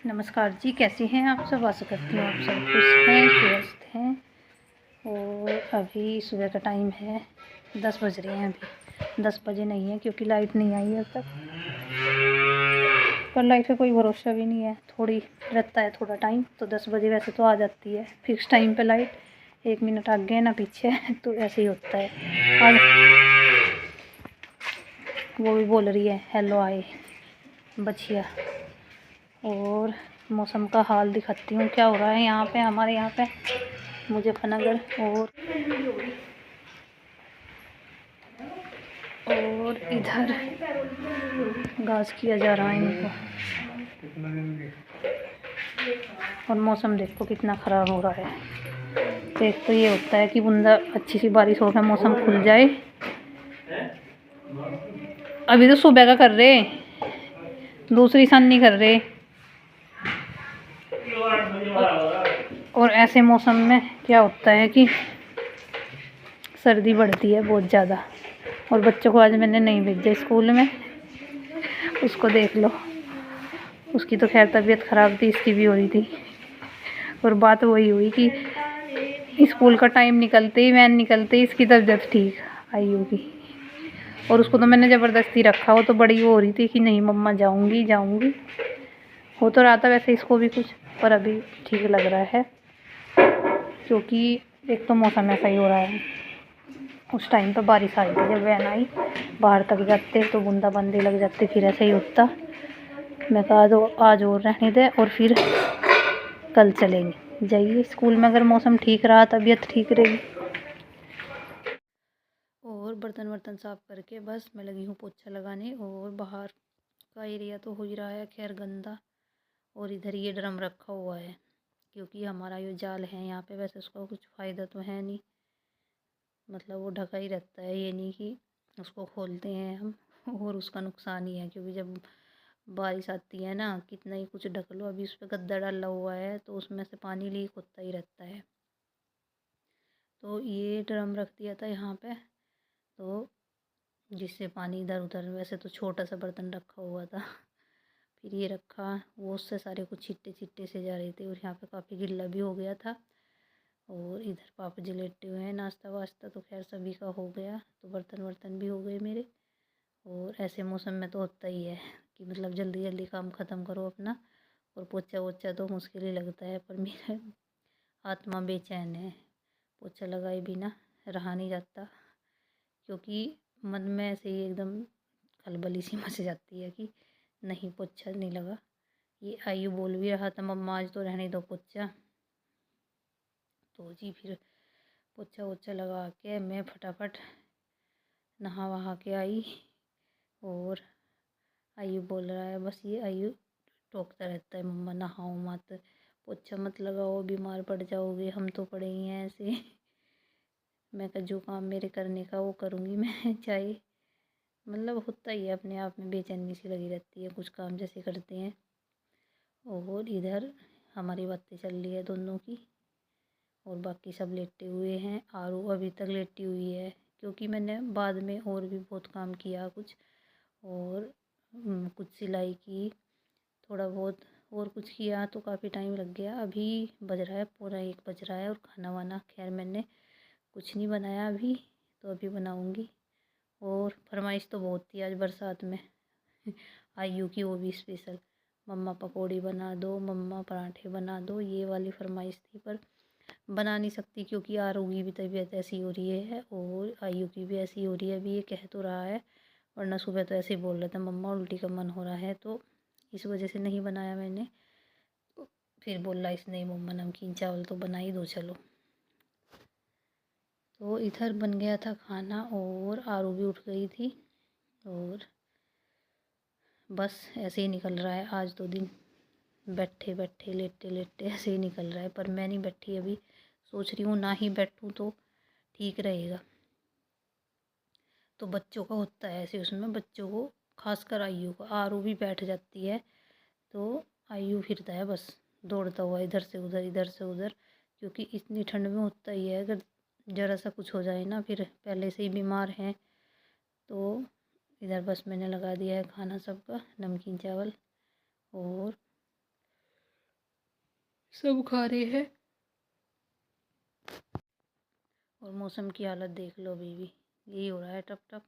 नमस्कार जी, कैसे हैं आप सब। आशा करती हूँ आप सब खुश हैं, स्वस्थ हैं। और अभी सुबह का टाइम है, 10 बज रहे हैं। अभी 10 बजे नहीं है क्योंकि लाइट नहीं आई है अब तक। पर लाइट का कोई भरोसा भी नहीं है, थोड़ी रहता है थोड़ा टाइम। तो 10 बजे वैसे तो आ जाती है फिक्स टाइम पे लाइट, 1 मिनट आगे ना पीछे तो ऐसे ही होता है। आज वो भी बोल रही है हेलो आए बचिया। और मौसम का हाल दिखाती हूँ क्या हो रहा है यहाँ पे, हमारे यहाँ पे मुजफ्फरनगर। और इधर घास किया जा रहा है इनको। और मौसम देखो कितना ख़राब हो रहा है। एक तो ये होता है कि बूंदा अच्छी सी बारिश होकर मौसम खुल जाए। अभी तो सुबह का कर रहे, दूसरी सन नहीं कर रहे। और ऐसे मौसम में क्या होता है कि सर्दी बढ़ती है बहुत ज़्यादा। और बच्चों को आज मैंने नहीं भेजा स्कूल में, उसको देख लो। उसकी तो खैर तबीयत ख़राब थी, इसकी भी हो रही थी। और बात वही हुई कि स्कूल का टाइम निकलते ही, वैन निकलते ही इसकी तबीयत ठीक आई होगी। और उसको तो मैंने ज़बरदस्ती रखा, वो तो बड़ी वो हो रही थी कि नहीं मम्मा जाऊंगी जाऊंगी। हो तो रहा था वैसे इसको भी कुछ, पर अभी ठीक लग रहा है क्योंकि एक तो मौसम ऐसा ही हो रहा है। उस टाइम पर बारिश आई थी, जब वैन आई बाहर तक जाते तो बूंदाबांदी लग जाती, फिर ऐसे ही होता। मैं कहा तो आज और रहने दे और फिर कल चलेंगे। जाइए स्कूल में, अगर मौसम ठीक रहा तबीयत ठीक रहेगी। और बर्तन वर्तन साफ़ करके बस मैं लगी हूँ पोछा लगाने। और बाहर का एरिया तो हो ही रहा है खैर गंदा। और इधर ये ड्रम रखा हुआ है क्योंकि हमारा ये जाल है यहाँ पे, वैसे उसका कुछ फ़ायदा तो है नहीं, मतलब वो ढका ही रहता है, ये नहीं कि उसको खोलते हैं हम और उसका नुकसान ही है। क्योंकि जब बारिश आती है ना, कितना ही कुछ ढक लो, अभी उस पर गद्दा डाला हुआ है तो उसमें से पानी लीक होता ही रहता है। तो ये ड्रम रख दिया था यहाँ पे, तो जिससे पानी इधर उधर, वैसे तो छोटा सा बर्तन रखा हुआ था फिर ये रखा, वो उससे सारे कुछ छिट्टे छिट्टे से जा रहे थे। और यहाँ पे काफ़ी गिल्ला भी हो गया था। और इधर पापा जी लेटे हुए हैं, नाश्ता वास्ता तो खैर सभी का हो गया, तो बर्तन वर्तन भी हो गए मेरे। और ऐसे मौसम में तो होता ही है कि मतलब जल्दी जल्दी काम ख़त्म करो अपना। और पोछा वोछा तो मुश्किल ही लगता है, पर मेरा आत्मा बेचैन है, पोछा लगाए बिना रहा नहीं जाता। क्योंकि मन में ऐसे ही एकदम खलबली सी मच जाती है कि नहीं पोछा नहीं लगा। ये आयु बोल भी रहा था मम्मा आज तो रहने दो पोछा। तो जी फिर पोछा वोछा लगा के मैं फटाफट नहा वहा के आई। और आयु बोल रहा है, बस ये आयु टोकता रहता है मम्मा नहाओ मत, पोछा मत लगाओ, बीमार पड़ जाओगे, हम तो पड़े ही हैं ऐसे मैं कहा जो काम मेरे करने का वो करूँगी मैं चाहे, मतलब होता ही है अपने आप में, बेचैनी सी लगी रहती है कुछ काम जैसे करते हैं। और इधर हमारी बातें चल रही है दोनों की। और बाकी सब लेटे हुए हैं, आरू अभी तक लेटी हुई है क्योंकि मैंने बाद में और भी बहुत काम किया कुछ। और कुछ सिलाई की, थोड़ा बहुत और कुछ किया, तो काफ़ी टाइम लग गया। अभी बज रहा है 1:15 बज रहा है। और खाना वाना खैर मैंने कुछ नहीं बनाया अभी, तो अभी बनाऊंगी। और फरमाइश तो बहुत थी आज बरसात में आयु की, वो भी स्पेशल, मम्मा पकौड़ी बना दो, मम्मा पराठे बना दो, ये वाली फरमाइश थी। पर बना नहीं सकती क्योंकि आरू की भी तबीयत ऐसी हो रही है और आयु की भी ऐसी हो रही है। अभी ये कह तो रहा है, वरना सुबह तो ऐसे ही बोल रहा था मम्मा उल्टी का मन हो रहा है, तो इस वजह से नहीं बनाया मैंने। फिर बोल रहा इसने मम्मा नमकीन चावल तो बना ही दो चलो। तो इधर बन गया था खाना और आरू भी उठ गई थी। और बस ऐसे ही निकल रहा है आज तो दिन, बैठे बैठे लेटे लेटे ऐसे ही निकल रहा है। पर मैं नहीं बैठी अभी, सोच रही हूँ ना ही बैठूँ तो ठीक रहेगा। तो बच्चों का होता है ऐसे, उसमें बच्चों को खासकर आयु को, आरू भी बैठ जाती है तो आयु फिरता है बस दौड़ता हुआ इधर से उधर इधर से उधर। क्योंकि इतनी ठंड में होता ही है, अगर ज़रा सा कुछ हो जाए ना, फिर पहले से ही बीमार हैं। तो इधर बस मैंने लगा दिया है खाना सबका, नमकीन चावल और सब खा रहे हैं। और मौसम की हालत देख लो, अभी भी यही हो रहा है टप टप।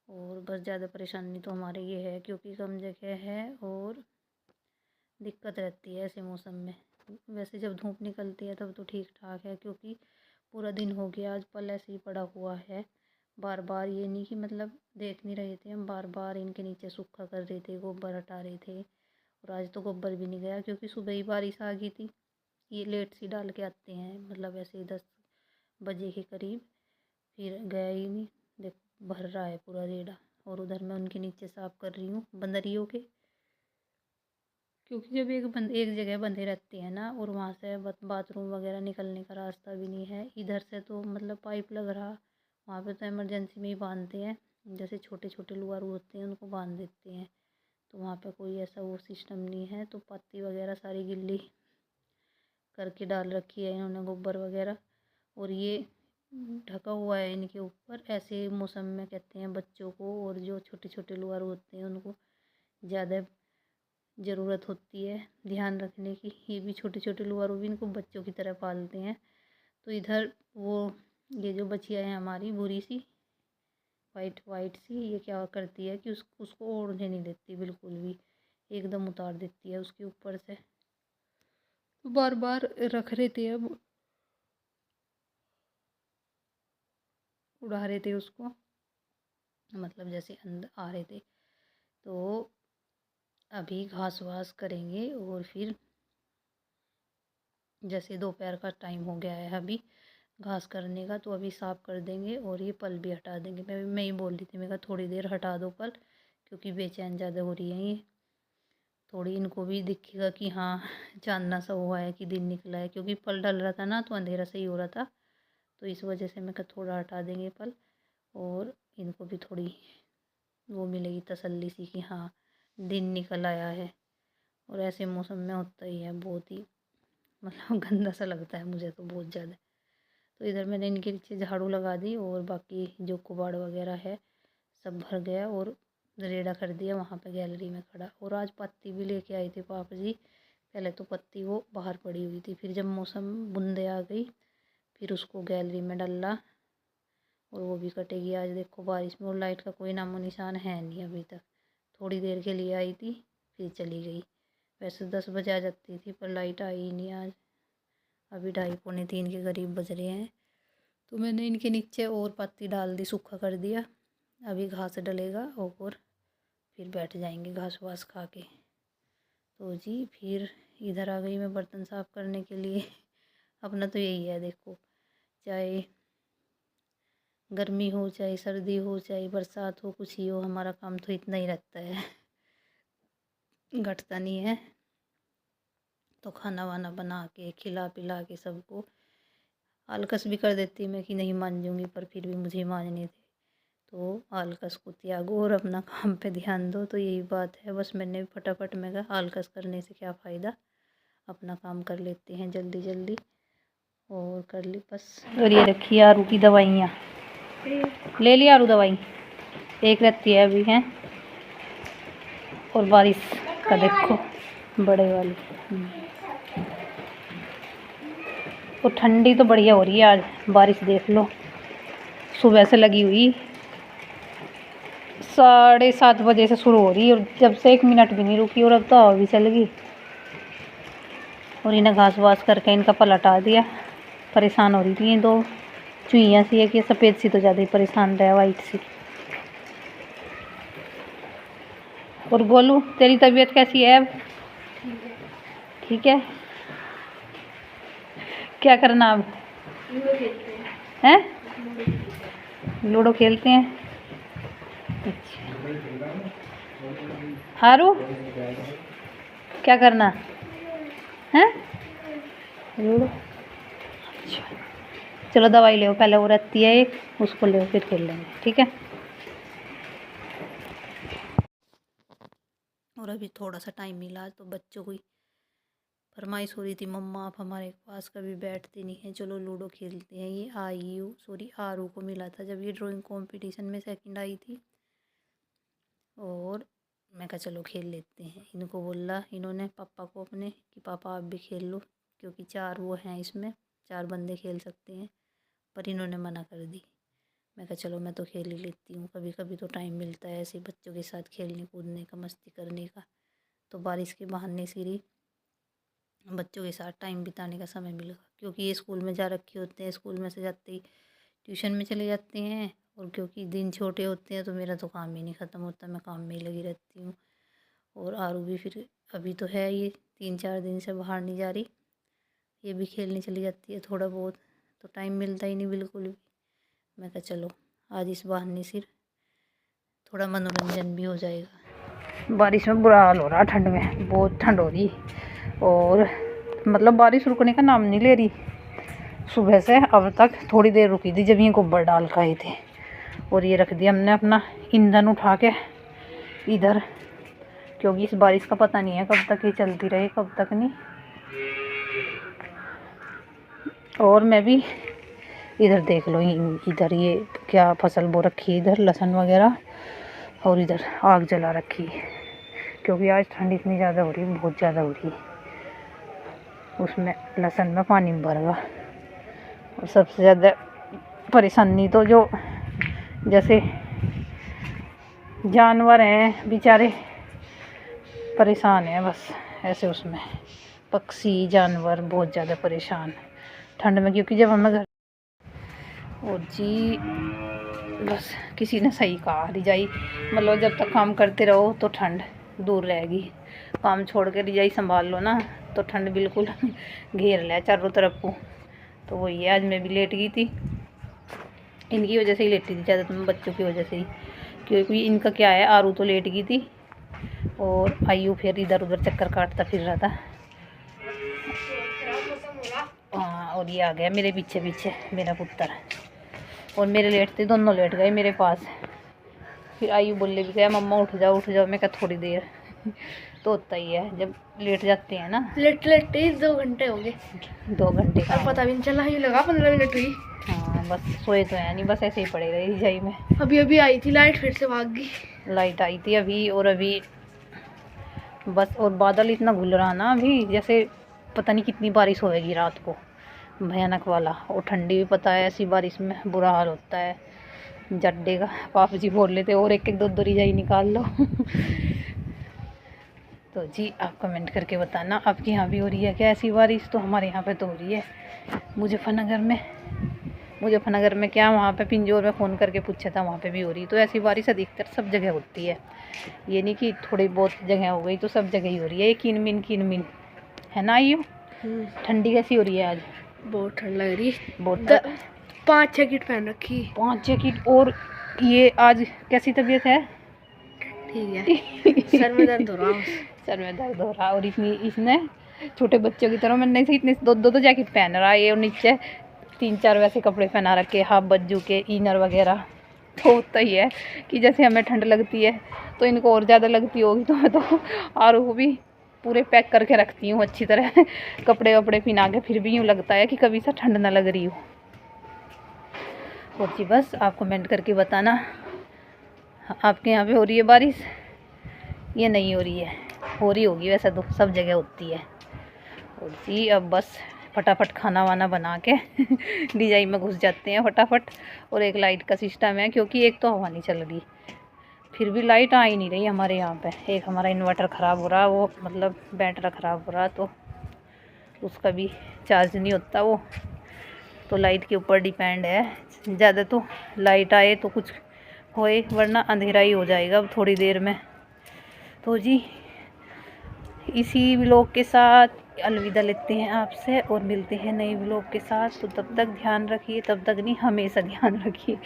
और बस ज़्यादा परेशानी तो हमारे ये है क्योंकि कम जगह है और दिक्कत रहती है ऐसे मौसम में। वैसे जब धूप निकलती है तब तो ठीक ठाक है क्योंकि पूरा दिन हो गया, आज पल ऐसे ही पड़ा हुआ है। बार बार ये नहीं कि मतलब देख नहीं रहे थे हम, बार बार इनके नीचे सूखा कर रहे थे, गोबर हटा रहे थे। और आज तो गोबर भी नहीं गया क्योंकि सुबह ही बारिश आ गई थी। ये लेट सी डाल के आते हैं, मतलब ऐसे 10 बजे के करीब, फिर गया ही नहीं। देख भर रहा है पूरा रेड़ा। और उधर मैं उनके नीचे साफ कर रही हूँ बंदरियों के, क्योंकि जब एक जगह बंधे रहते हैं ना, और वहाँ से बाथरूम वगैरह निकलने का रास्ता भी नहीं है। इधर से तो मतलब पाइप लग रहा, वहाँ पे तो इमरजेंसी में ही बांधते हैं, जैसे छोटे छोटे लुआरू होते हैं उनको बांध देते हैं। तो वहाँ पे कोई ऐसा वो सिस्टम नहीं है, तो पत्ती वगैरह सारी गिल्ली करके डाल रखी है इन्होंने, गोबर वगैरह। और ये ढका हुआ है इनके ऊपर। ऐसे मौसम में कहते हैं बच्चों को और जो छोटे छोटे लुआरू होते हैं उनको ज़्यादा ज़रूरत होती है ध्यान रखने की। ये भी छोटे छोटे लुआरू भी इनको बच्चों की तरह पालते हैं। तो इधर वो ये जो बछिया है हमारी बुरी सी वाइट वाइट सी, ये क्या करती है कि उसको ओढ़ने नहीं देती बिल्कुल भी, एकदम उतार देती है उसके ऊपर से। तो बार बार रख रहे थे, अब उड़ा रहे थे उसको, मतलब जैसे अंदर आ रहे थे। तो अभी घास वास करेंगे और फिर जैसे दोपहर का टाइम हो गया है अभी घास करने का, तो अभी साफ़ कर देंगे और ये पल भी हटा देंगे। मैं ही बोल रही थी, मैं कहा थोड़ी देर हटा दो पल, क्योंकि बेचैन ज़्यादा हो रही है ये। थोड़ी इनको भी दिखेगा कि हाँ चांदना सा हुआ है कि दिन निकला है, क्योंकि पल डल रहा था ना तो अंधेरा सही हो रहा था। तो इस वजह से मैं कहा थोड़ा हटा देंगे पल, और इनको भी थोड़ी वो मिलेगी तसल्ली सी कि हाँ दिन निकल आया है। और ऐसे मौसम में होता ही है, बहुत ही मतलब गंदा सा लगता है मुझे तो बहुत ज़्यादा। तो इधर मैंने इनके नीचे झाड़ू लगा दी और बाकी जो कबाड़ वगैरह है सब भर गया और रेड़ा कर दिया वहाँ पे गैलरी में खड़ा। और आज पत्ती भी लेके आई थी पापा जी। पहले तो पत्ती वो बाहर पड़ी हुई थी, फिर जब मौसम बूंदे आ गई फिर उसको गैलरी में डाला। और वो भी कटेगी आज देखो बारिश में। और लाइट का कोई नामो निशान है नहीं अभी तक। थोड़ी देर के लिए आई थी फिर चली गई। वैसे 10 बजे आ जाती थी पर लाइट आई ही नहीं आज। अभी 2:30 पौने 3 के करीब बज रहे हैं। तो मैंने इनके नीचे और पत्ती डाल दी, सूखा कर दिया। अभी घास डलेगा और फिर बैठ जाएंगे घास वास खा के। तो जी फिर इधर आ गई मैं बर्तन साफ़ करने के लिए। अपना तो यही है देखो, चाहे गर्मी हो चाहे सर्दी हो चाहे बरसात हो, कुछ ही हो, हमारा काम तो इतना ही रहता है, घटता नहीं है। तो खाना वाना बना के खिला पिला के सबको आलकस भी कर देती मैं कि नहीं मांजूंगी, पर फिर भी मुझे मांजने थे। तो आलकस को त्यागो और अपना काम पे ध्यान दो। तो यही बात है, बस मैंने फटाफट में कहा आलकस करने से क्या फ़ायदा, अपना काम कर लेते हैं जल्दी जल्दी। और कर ली बस। और ये रखी आरू की दवाइयाँ, ले लिया आरू दवाई, एक रहती है अभी हैं। और बारिश का देखो बड़े वाली। तो ठंडी तो बढ़िया हो रही है आज, बारिश देख लो सुबह से लगी हुई, 7:30 बजे से शुरू हो रही और जब से 1 मिनट भी नहीं रुकी। और अब तो हवा भी चल गई। और इन्हें घास वास करके इनका पलटा दिया। परेशान हो रही थी ये दो चुईयाँ सी, है कि सफ़ेद सी तो ज़्यादा ही परेशान रहा, वाइट सी। और गोलू तेरी तबीयत कैसी है अब? ठीक है। क्या करना अब हैं? लूडो खेलते हैं। अच्छा हारू क्या करना है? लूडो। अच्छा चलो दवाई ले पहले, वो रहती है एक, उसको ले फिर खेल लेंगे, ठीक है। और अभी थोड़ा सा टाइम मिला तो बच्चों को फरमाइश हो रही थी मम्मा आप हमारे पास कभी बैठते नहीं हैं, चलो लूडो खेलते हैं। ये आरू को मिला था जब ये ड्राइंग कंपटीशन में सेकंड आई थी। और मैं कहा चलो खेल लेते हैं। इनको बोला इन्होंने पापा को अपने कि पापा आप भी खेल लो, क्योंकि 4 वो हैं इसमें, 4 बंदे खेल सकते हैं, पर इन्होंने मना कर दी। मैं कहा चलो मैं तो खेल ही लेती हूँ, कभी कभी तो टाइम मिलता है ऐसे बच्चों के साथ खेलने कूदने का, मस्ती करने का। तो बारिश के बहाने से ही बच्चों के साथ टाइम बिताने का समय मिलेगा, क्योंकि ये स्कूल में जा रखे होते हैं, स्कूल में से जाते ही ट्यूशन में चले जाते हैं। और क्योंकि दिन छोटे होते हैं तो मेरा तो काम ही नहीं ख़त्म होता, मैं काम में ही लगी रहती हूँ। और आरू भी फिर अभी तो है ये 3-4 दिन से बाहर नहीं जा रही, ये भी खेलने चली जाती है थोड़ा बहुत, तो टाइम मिलता ही नहीं बिल्कुल भी। मैं कहा चलो आज इस बहाने सिर्फ थोड़ा मनोरंजन भी हो जाएगा। बारिश में बुरा हाल हो रहा, ठंड में बहुत ठंड हो रही, और मतलब बारिश रुकने का नाम नहीं ले रही। सुबह से अब तक थोड़ी देर रुकी थी जब ये गोबर डाल के आए थे, और ये रख दिया हमने अपना ईंधन उठा के इधर, क्योंकि इस बारिश का पता नहीं है कब तक ये चलती रहे कब तक नहीं। और मैं भी इधर देख लो, इधर ये क्या फसल बो रखी है, इधर लहसुन वगैरह, और इधर आग जला रखी है, क्योंकि आज ठंड इतनी ज़्यादा हो रही है, बहुत ज़्यादा हो रही है। उसमें लहसुन में पानी भर गया। और सबसे ज़्यादा परेशानी तो जो जैसे जानवर हैं बेचारे परेशान हैं बस ऐसे, उसमें पक्षी जानवर बहुत ज़्यादा परेशान ठंड में, क्योंकि जब हमें घर और जी बस किसी ने सही कहा रिजाई, मतलब जब तक काम करते रहो तो ठंड दूर रहेगी, काम छोड़ के रिजाई संभाल लो ना तो ठंड बिल्कुल घेर ले चारों तरफ को। तो वही है, आज मैं भी लेट गई थी, इनकी वजह से ही लेटी थी ज़्यादा, तो बच्चों की वजह से ही, क्योंकि इनका क्या है, आरू तो लेट गई थी और आयु फिर इधर उधर चक्कर काटता फिर रहा था। हाँ, और ये आ गया मेरे पीछे पीछे मेरा पुत्र, और मेरे लेट थे, दोनों लेट गए मेरे पास। फिर आयु बोलने भी गया मम्मा उठ जाओ उठ जाओ, मैं कहा थोड़ी देर तो होता ही है जब लेट जाते हैं ना, लेट 2 घंटे हो गए, 2 घंटे का पता भी नहीं चला, ही लगा 15 मिनट हुई। हाँ बस सोए तो है नहीं, बस ऐसे ही पड़े रहे रजाई में। अभी आई थी लाइट, फिर से भाग गई। लाइट आई थी अभी, और अभी बस, और बादल इतना घुल रहा ना अभी, जैसे पता नहीं कितनी बारिश होएगी रात को, भयानक वाला। और ठंडी भी पता है, ऐसी बारिश में बुरा हाल होता है, जड्डे का पापा जी बोल लेते और एक एक दो रजाई निकाल लो तो जी आप कमेंट करके बताना आपके यहाँ भी हो रही है क्या ऐसी बारिश। तो हमारे यहाँ पे तो हो रही है मुजफ्फरनगर में क्या, वहाँ पे पिंजौर में फ़ोन करके पूछा था, वहाँ पे भी हो रही। तो ऐसी बारिश अधिकतर सब जगह होती है, ये नहीं कि थोड़ी बहुत जगह हो गई, तो सब जगह ही हो रही है। ये किन मिन है ना। आयु ठंडी कैसी हो रही है आज? बहुत ठंड लग रही है, बहुत 5-6 किट पहन रखी, 5-6 किट। और ये आज कैसी तबीयत है? ठीक है सर में दर्द हो रहा सर में दर्द हो रहा। और इतनी इसने छोटे बच्चों की तरह मैंने से इतने दो जैकेट पहन रहा है, और नीचे 3-4 वैसे कपड़े पहना रखे, हाफ बज्जू के, इनर वगैरह। तो होता ही है कि जैसे हमें ठंड लगती है तो इनको और ज़्यादा लगती होगी, तो मैं तो आरू को भी पूरे पैक करके रखती हूँ अच्छी तरह कपड़े वपड़े पहना के, फिर भी यूँ लगता है कि कभी सा ठंड ना लग रही हो। और जी बस आप कमेंट करके बताना आपके यहाँ पे हो रही है बारिश, ये नहीं हो रही है, हो रही होगी वैसे तो सब जगह होती है। और जी अब बस फटाफट खाना वाना बना के डिजाइन में घुस जाते हैं फटाफट। और एक लाइट का सिस्टम है, क्योंकि एक तो हवा नहीं चल रही, फिर भी लाइट आ ही नहीं रही हमारे यहाँ पे। एक हमारा इन्वर्टर ख़राब हो रहा, वो मतलब बैटरा ख़राब हो रहा, तो उसका भी चार्ज नहीं होता वो, तो लाइट के ऊपर डिपेंड है ज़्यादा। तो लाइट आए तो कुछ होए, वरना अंधेरा ही हो जाएगा अब थोड़ी देर में। तो जी इसी व्लॉग के साथ अलविदा लेते हैं आपसे, और मिलते हैं नए व्लॉग के साथ। तो तब तक ध्यान रखिए, तब तक नहीं हमेशा ध्यान रखिए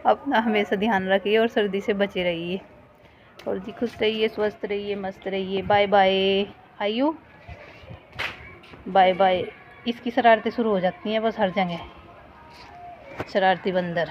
अपना, हमेशा ध्यान रखिए और सर्दी से बचे रहिए। और जी खुश रहिए, स्वस्थ रहिए, मस्त रहिए। Bye bye. Aayu bye bye. इसकी शरारतें शुरू हो जाती हैं बस हर जगह, शरारती बंदर।